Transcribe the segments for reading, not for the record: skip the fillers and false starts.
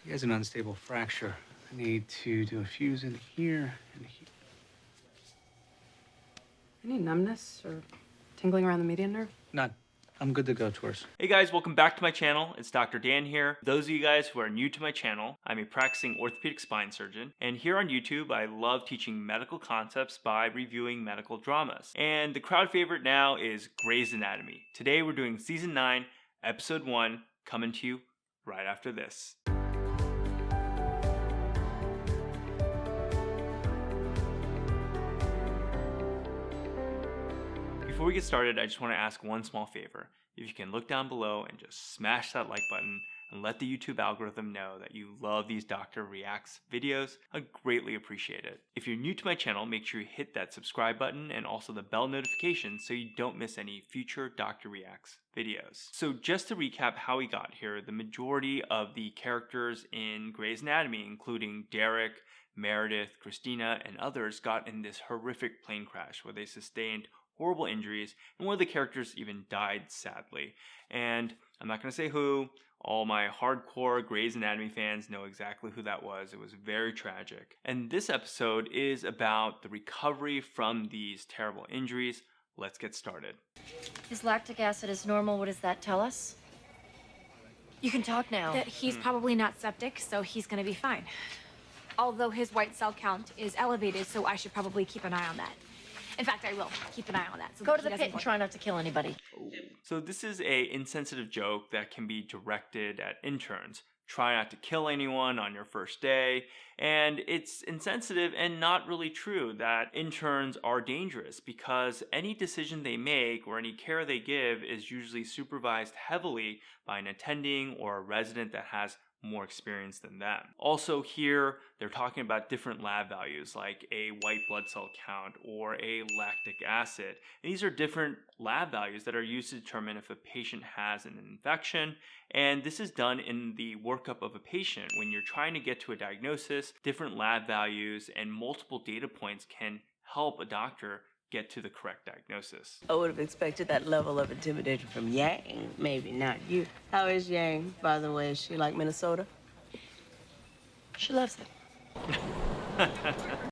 He has an unstable fracture. I need to do a fuse in here and here. Any numbness or tingling around the median nerve? None. I'm good to go, Torres. Hey guys, welcome back to my channel. It's Dr. Dan here. For those of you guys who are new to my channel, I'm a practicing orthopedic spine surgeon, and here on YouTube, I love teaching medical concepts by reviewing medical dramas. And the crowd favorite now is Grey's Anatomy. Today we're doing Season 9, Episode 1, coming to you right after this. Before we get started, I just want to ask one small favor. If you can look down below and just smash that like button and let the YouTube algorithm know that you love these Doctor Reacts videos, I'd greatly appreciate it. If you're new to my channel, make sure you hit that subscribe button and also the bell notification so you don't miss any future Doctor Reacts videos. So just to recap how we got here, the majority of the characters in Grey's Anatomy, including Derek, Meredith, Kristina, and others, got in this horrific plane crash where they sustained horrible injuries, and one of the characters even died, sadly. And I'm not going to say who. All my hardcore Grey's Anatomy fans know exactly who that was. It was very tragic. And this episode is about the recovery from these terrible injuries. Let's get started. His lactic acid is normal. What does that tell us? You can talk now. That he's probably not septic, so he's gonna be fine. Although his white cell count is elevated, so I should probably keep an eye on that. In fact, I will keep an eye on that. So Go that to he the doesn't pit and try not to kill anybody. So this is a insensitive joke that can be directed at interns. Try not to kill anyone on your first day. And it's insensitive and not really true that interns are dangerous because any decision they make or any care they give is usually supervised heavily by an attending or a resident that has more experience than them. Also here, they're talking about different lab values like a white blood cell count or a lactic acid. And these are different lab values that are used to determine if a patient has an infection. And this is done in the workup of a patient. When you're trying to get to a diagnosis, different lab values and multiple data points can help a doctor get to the correct diagnosis. I would have expected that level of intimidation from Yang, maybe not you. How is Yang, by the way? Is she like Minnesota? She loves it.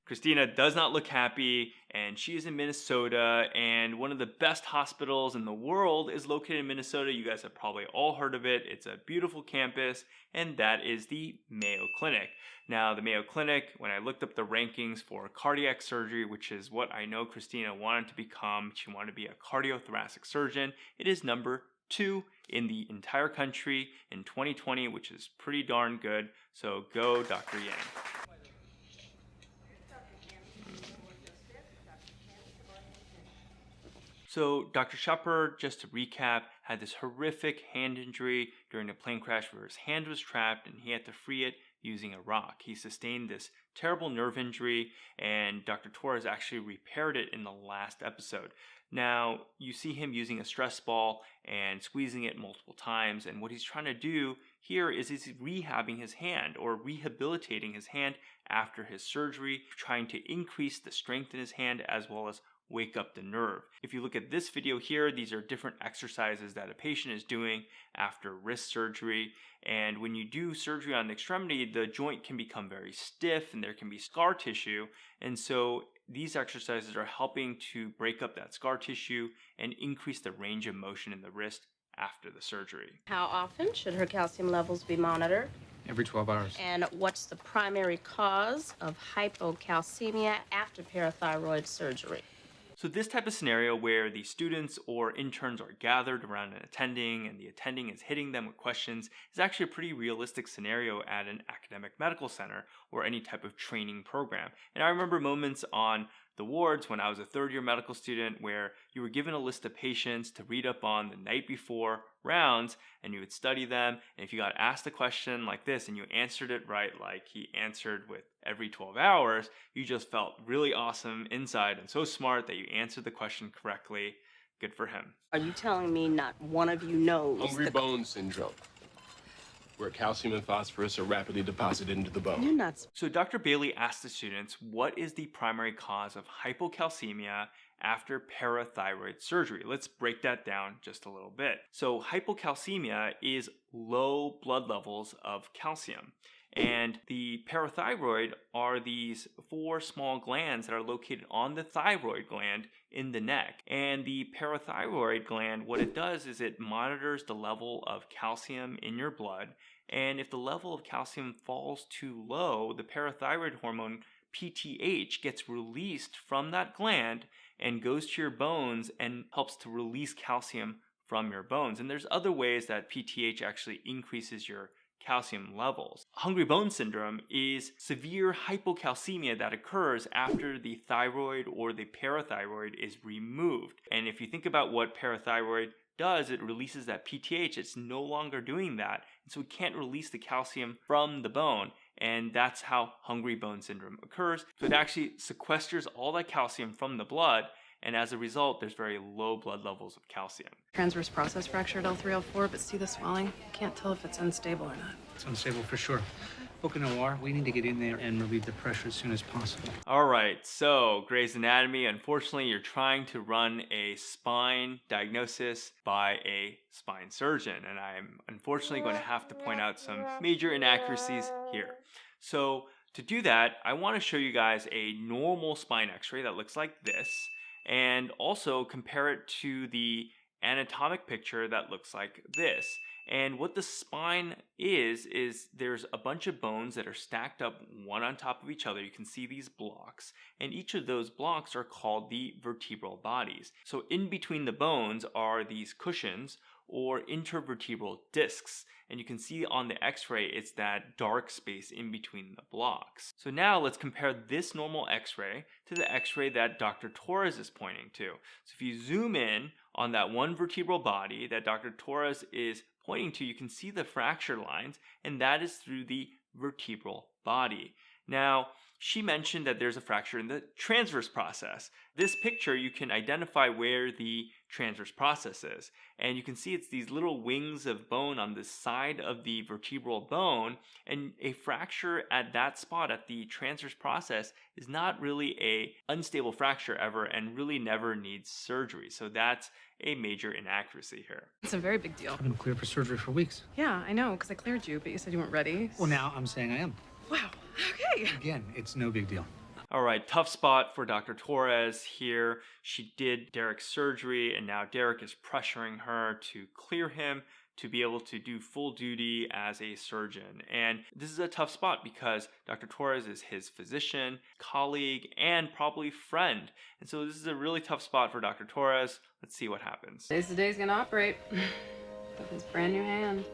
Kristina does not look happy, and she is in Minnesota, and one of the best hospitals in the world is located in Minnesota. You guys have probably all heard of it. It's a beautiful campus, and that is the Mayo Clinic. Now, the Mayo Clinic, when I looked up the rankings for cardiac surgery, which is what I know Kristina wanted to become, she wanted to be a cardiothoracic surgeon, it is number 2 in the entire country in 2020, which is pretty darn good. So go Dr. Yang. So Dr. Shephard, just to recap, had this horrific hand injury during a plane crash where his hand was trapped and he had to free it using a rock. He sustained this terrible nerve injury, and Dr. Torres actually repaired it in the last episode. Now, you see him using a stress ball and squeezing it multiple times, and what he's trying to do here is he's rehabbing his hand or rehabilitating his hand after his surgery, trying to increase the strength in his hand as well as wake up the nerve. If you look at this video here, these are different exercises that a patient is doing after wrist surgery. And when you do surgery on the extremity, the joint can become very stiff and there can be scar tissue. And so these exercises are helping to break up that scar tissue and increase the range of motion in the wrist after the surgery. How often should her calcium levels be monitored? Every 12 hours. And what's the primary cause of hypocalcemia after parathyroid surgery? So this type of scenario where the students or interns are gathered around an attending and the attending is hitting them with questions is actually a pretty realistic scenario at an academic medical center or any type of training program. And I remember moments on the wards when I was a third-year medical student where you were given a list of patients to read up on the night before rounds, and you would study them, and if you got asked a question like this and you answered it right, like he answered with every 12 hours, you just felt really awesome inside and so smart that you answered the question correctly. Good for him. Are you telling me not one of you knows Hungry bone syndrome, where calcium and phosphorus are rapidly deposited into the bone. You're not. So Dr. Bailey asked the students, what is the primary cause of hypocalcemia after parathyroid surgery? Let's break that down just a little bit. So hypocalcemia is low blood levels of calcium. And the parathyroid are these 4 small glands that are located on the thyroid gland in the neck. And the parathyroid gland, what it does is it monitors the level of calcium in your blood. And if the level of calcium falls too low, the parathyroid hormone PTH gets released from that gland and goes to your bones and helps to release calcium from your bones. And there's other ways that PTH actually increases your calcium levels. Hungry bone syndrome is severe hypocalcemia that occurs after the thyroid or the parathyroid is removed. And if you think about what parathyroid does, it releases that PTH. It's no longer doing that. And so it can't release the calcium from the bone. And that's how hungry bone syndrome occurs. So it actually sequesters all that calcium from the blood. And as a result, there's very low blood levels of calcium. Transverse process fractured L3L4, but see the swelling? Can't tell if it's unstable or not. It's unstable for sure. Book an OR. We need to get in there and relieve the pressure as soon as possible. All right, so Grey's Anatomy, unfortunately, you're trying to run a spine diagnosis by a spine surgeon. And I'm unfortunately going to have to point out some major inaccuracies here. So to do that, I want to show you guys a normal spine x-ray that looks like this, and also compare it to the anatomic picture that looks like this. And what the spine is there's a bunch of bones that are stacked up one on top of each other. You can see these blocks, and each of those blocks are called the vertebral bodies. So in between the bones are these cushions or intervertebral discs. And you can see on the x-ray, it's that dark space in between the blocks. So now let's compare this normal x-ray to the x-ray that Dr. Torres is pointing to. So if you zoom in on that one vertebral body that Dr. Torres is pointing to, you can see the fracture lines, and that is through the vertebral body. Now, she mentioned that there's a fracture in the transverse process. This picture, you can identify where the transverse process is. And you can see it's these little wings of bone on the side of the vertebral bone. And a fracture at that spot at the transverse process is not really a unstable fracture ever and really never needs surgery. So that's a major inaccuracy here. It's a very big deal. I've been cleared for surgery for weeks. Yeah, I know, because I cleared you, but you said you weren't ready. Well, now I'm saying I am. Wow, okay. Again, it's no big deal. All right, tough spot for Dr. Torres here. She did Derek's surgery, and now Derek is pressuring her to clear him to be able to do full duty as a surgeon. And this is a tough spot because Dr. Torres is his physician, colleague, and probably friend. And so this is a really tough spot for Dr. Torres. Let's see what happens. Today's the day he's gonna operate. With his brand new hand.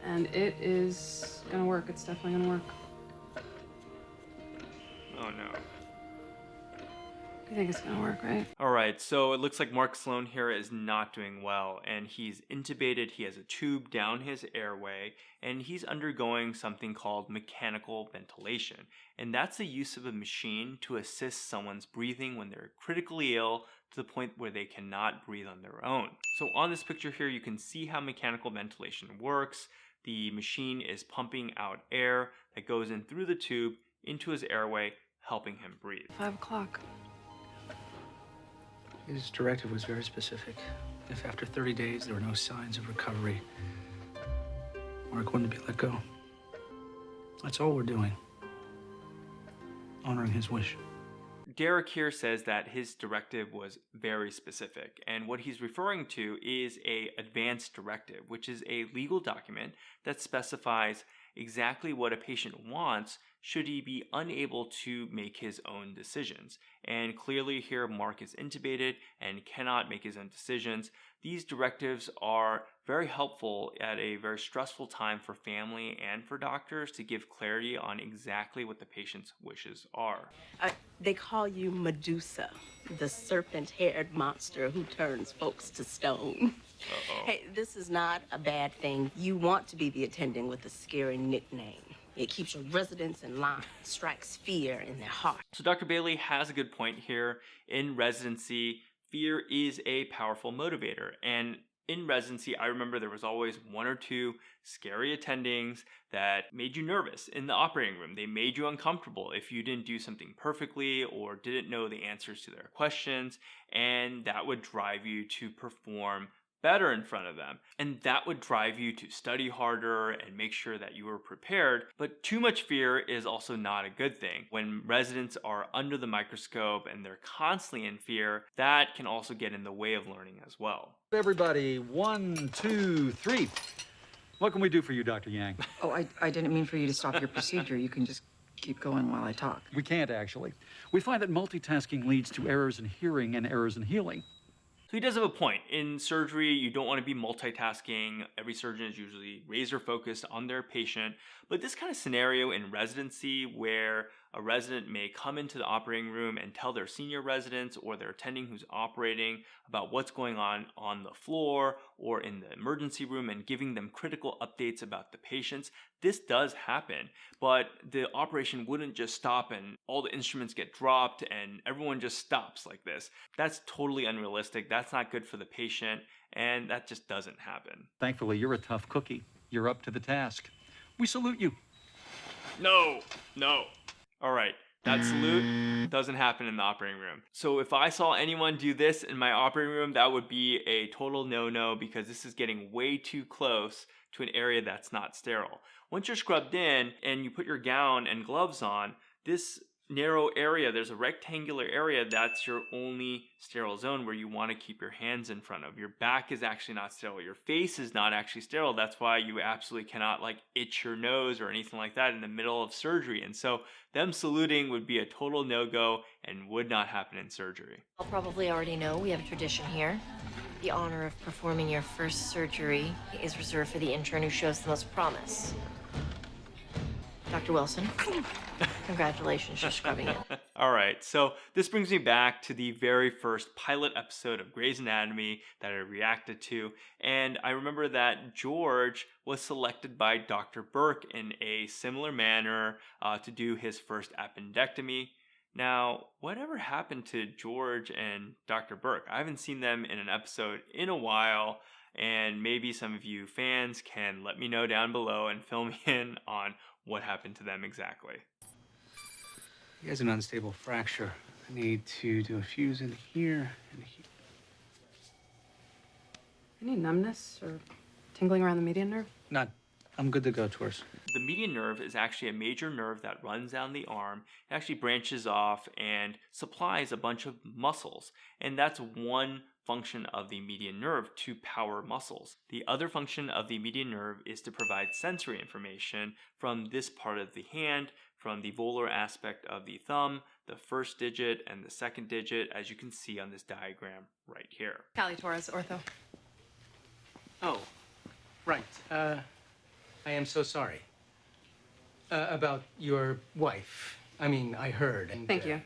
And it is gonna work. It's definitely gonna work. Oh no. You think it's gonna work, right? All right, so it looks like Mark Sloan here is not doing well, and he's intubated. He has a tube down his airway, and he's undergoing something called mechanical ventilation. And that's the use of a machine to assist someone's breathing when they're critically ill to the point where they cannot breathe on their own. So on this picture here, you can see how mechanical ventilation works. The machine is pumping out air that goes in through the tube into his airway, helping him breathe. 5 o'clock. His directive was very specific. If after 30 days there were no signs of recovery, Mark wouldn't be let go. That's all we're doing. Honoring his wish. Derek here says that his directive was very specific, and what he's referring to is a advanced directive, which is a legal document that specifies exactly what a patient wants should he be unable to make his own decisions. And clearly here Mark is intubated and cannot make his own decisions. These directives are very helpful at a very stressful time for family and for doctors to give clarity on exactly what the patient's wishes are. They call you Medusa, the serpent-haired monster who turns folks to stone. Uh-oh. Hey, this is not a bad thing. You want to be the attending with a scary nickname. It keeps your residents in line, strikes fear in their heart. So Dr. Bailey has a good point here. In residency, fear is a powerful motivator. And in residency, I remember there was always 1 or 2 scary attendings that made you nervous in the operating room. They made you uncomfortable if you didn't do something perfectly or didn't know the answers to their questions, and that would drive you to perform better in front of them. And that would drive you to study harder and make sure that you were prepared. But too much fear is also not a good thing. When residents are under the microscope and they're constantly in fear, that can also get in the way of learning as well. Everybody, 1, 2, 3. What can we do for you, Dr. Yang? Oh, I didn't mean for you to stop your procedure. You can just keep going while I talk. We can't, actually. We find that multitasking leads to errors in hearing and errors in healing. So he does have a point. In surgery, you don't want to be multitasking. Every surgeon is usually razor focused on their patient. But this kind of scenario in residency where a resident may come into the operating room and tell their senior residents or their attending who's operating about what's going on the floor or in the emergency room and giving them critical updates about the patients. This does happen, but the operation wouldn't just stop and all the instruments get dropped and everyone just stops like this. That's totally unrealistic. That's not good for the patient, and that just doesn't happen. Thankfully, you're a tough cookie. You're up to the task. We salute you. No. All right, that salute doesn't happen in the operating room. So if I saw anyone do this in my operating room, that would be a total no-no because this is getting way too close to an area that's not sterile. Once you're scrubbed in and you put your gown and gloves on, this narrow area, there's a rectangular area that's your only sterile zone where you want to keep your hands in front of. Your back is actually not sterile. Your face is not actually sterile. That's why you absolutely cannot like itch your nose or anything like that in the middle of surgery. And so them saluting would be a total no-go and would not happen in surgery. I'll probably already know we have a tradition here. The honor of performing your first surgery is reserved for the intern who shows the most promise. Dr. Wilson, congratulations, you're scrubbing it. All right, so this brings me back to the very first pilot episode of Grey's Anatomy that I reacted to, and I remember that George was selected by Dr. Burke in a similar manner to do his first appendectomy. Now, whatever happened to George and Dr. Burke? I haven't seen them in an episode in a while, and maybe some of you fans can let me know down below and fill me in on what happened to them exactly. He has an unstable fracture. I need to do a fuse in here and here. Any numbness or tingling around the median nerve? None. I'm good to go, Torres. The median nerve is actually a major nerve that runs down the arm. It actually branches off and supplies a bunch of muscles. And that's one function of the median nerve, to power muscles. The other function of the median nerve is to provide sensory information from this part of the hand, from the volar aspect of the thumb, the first digit and the second digit, as you can see on this diagram right here. Callie Torres, ortho. Oh, right. I am so sorry. About your wife. I mean, I heard. And, Thank you.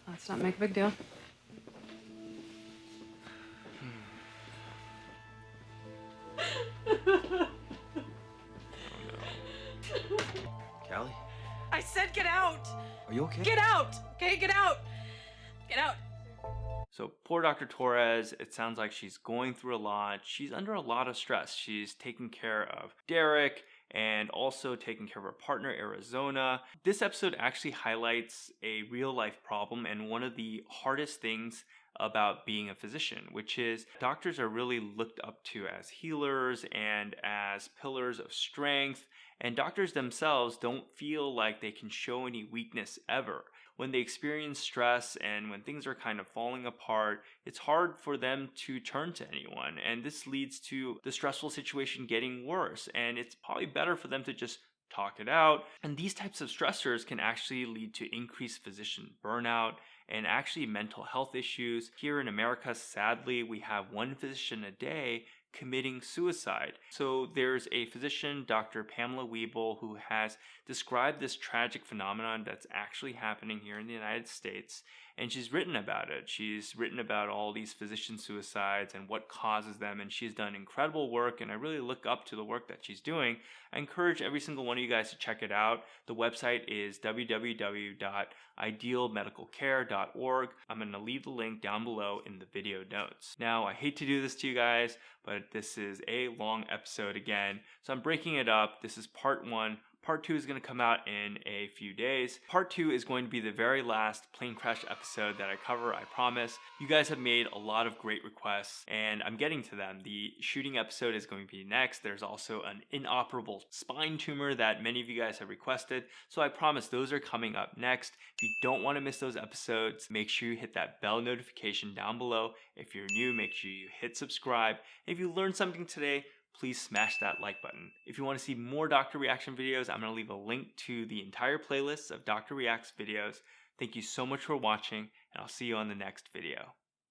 Let's not make a big deal. Callie? I said get out! Are you okay? Get out! Okay, get out! Get out! So poor Dr. Torres, it sounds like she's going through a lot. She's under a lot of stress. She's taking care of Derek and also taking care of her partner, Arizona. This episode actually highlights a real life problem and one of the hardest things about being a physician, which is doctors are really looked up to as healers and as pillars of strength, and doctors themselves don't feel like they can show any weakness ever. When they experience stress and when things are kind of falling apart, it's hard for them to turn to anyone, and this leads to the stressful situation getting worse, and it's probably better for them to just talk it out. And these types of stressors can actually lead to increased physician burnout and actually mental health issues. Here in America, sadly, we have one physician a day committing suicide. So there's a physician, Dr. Pamela Wiebel, who has described this tragic phenomenon that's actually happening here in the United States, and she's written about it. She's written about all these physician suicides and what causes them, and she's done incredible work, and I really look up to the work that she's doing. I encourage every single one of you guys to check it out. The website is www.idealmedicalcare.org. I'm going to leave the link down below in the video notes. Now, I hate to do this to you guys, but this is a long episode again, so I'm breaking it up. This is part 1. Part 2 is going to come out in a few days. Part 2 is going to be the very last plane crash episode that I cover, I promise. You guys have made a lot of great requests, and I'm getting to them. The shooting episode is going to be next. There's also an inoperable spine tumor that many of you guys have requested, so I promise those are coming up next. If you don't want to miss those episodes, make sure you hit that bell notification down below. If you're new, make sure you hit subscribe. If you learned something today, please smash that like button. If you want to see more Doctor Reaction videos, I'm going to leave a link to the entire playlist of Doctor Reacts videos. Thank you so much for watching, and I'll see you on the next video.